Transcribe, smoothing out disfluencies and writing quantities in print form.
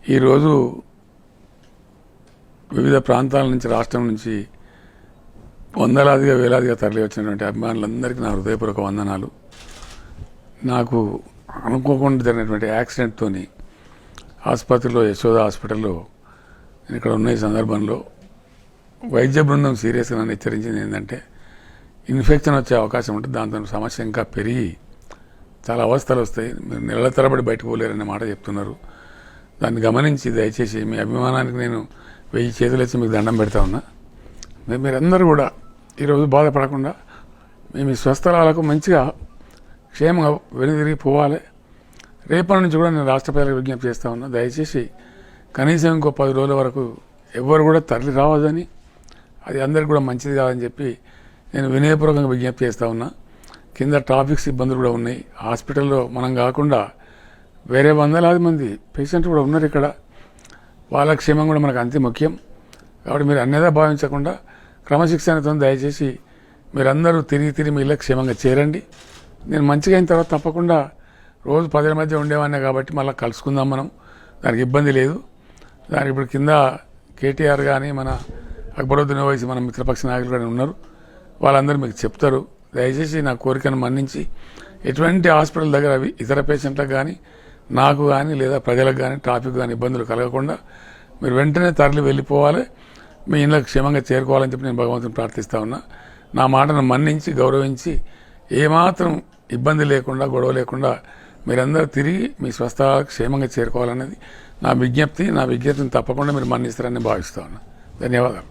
ఈరోజు వివిధ ప్రాంతాల నుంచి రాష్ట్రం నుంచి వందలాదిగా వేలాదిగా తరలి వచ్చినటువంటి అభిమానులందరికీ నా హృదయపూర్వక వందనాలు. నాకు అనుకోకుండా జరిగినటువంటి యాక్సిడెంట్తో ఆసుపత్రిలో యశోద హాస్పిటల్లో నేను ఇక్కడ ఉన్న ఈ సందర్భంలో వైద్య బృందం సీరియస్గా నన్ను హెచ్చరించింది ఏంటంటే ఇన్ఫెక్షన్ వచ్చే అవకాశం ఉంటుంది, దాంతో సమస్య ఇంకా పెరిగి చాలా అవస్థలు వస్తాయి, మీరు నెలల తరబడి బయటకు పోలేరనే మాట చెప్తున్నారు. దాన్ని గమనించి దయచేసి మీ అభిమానానికి నేను 1000 చేతులు వచ్చి మీకు దండం పెడతా ఉన్నా. మీరందరూ కూడా ఈరోజు బాధపడకుండా మీ స్వస్థలాలకు మంచిగా క్షేమంగా వెనుదిరిగి పోవాలి. రేపటి నుంచి కూడా నేను రాష్ట్ర ప్రజలకు విజ్ఞప్తి చేస్తూ ఉన్నా, దయచేసి కనీసం ఇంకో 10 రోజుల వరకు ఎవరు కూడా తరలి రావద్దని, అది అందరికి కూడా మంచిది కాదని చెప్పి నేను వినయపూర్వకంగా విజ్ఞప్తి చేస్తూ ఉన్నా. కింద ట్రాఫిక్ సిబ్బందులు కూడా ఉన్నాయి. హాస్పిటల్లో మనం కాకుండా వేరే వందలాది మంది పేషెంట్లు కూడా ఉన్నారు ఇక్కడ. వాళ్ళ క్షేమం కూడా మనకు అంతే ముఖ్యం. కాబట్టి మీరు అన్యదా భావించకుండా క్రమశిక్షణతో దయచేసి మీరందరూ తిరిగి మీ ఇళ్ళ క్షేమంగా చేరండి. నేను మంచిగా అయిన తర్వాత తప్పకుండా రోజు 10 మధ్య ఉండేవాడినే కాబట్టి మళ్ళీ కలుసుకుందాం మనం, దానికి ఇబ్బంది లేదు. దానికి ఇప్పుడు కింద కేటీఆర్ కానీ మన అక్బరుద్దీన్ ఓవైసీ మన మిత్రపక్ష నాయకులు కానీ ఉన్నారు, వాళ్ళందరూ మీకు చెప్తారు. దయచేసి నా కోరికను మన్నించి ఎటువంటి హాస్పిటల్ దగ్గర ఇతర పేషెంట్లకు కానీ నాకు కానీ లేదా ప్రజలకు కానీ ట్రాఫిక్ కానీ ఇబ్బందులు కలగకుండా మీరు వెంటనే తరలి వెళ్ళిపోవాలి, మీ ఇళ్ళకి క్షేమంగా చేరుకోవాలని చెప్పి నేను భగవంతుని ప్రార్థిస్తా ఉన్నా. నా మాటను మన్నించి గౌరవించి ఏమాత్రం ఇబ్బంది లేకుండా గొడవ లేకుండా మీరందరూ తిరిగి మీ స్వస్థలాలకు క్షేమంగా చేరుకోవాలనేది నా విజ్ఞప్తి. నా విజ్ఞప్తిని తప్పకుండా మీరు మన్నిస్తారని భావిస్తా ఉన్నా. ధన్యవాదాలు.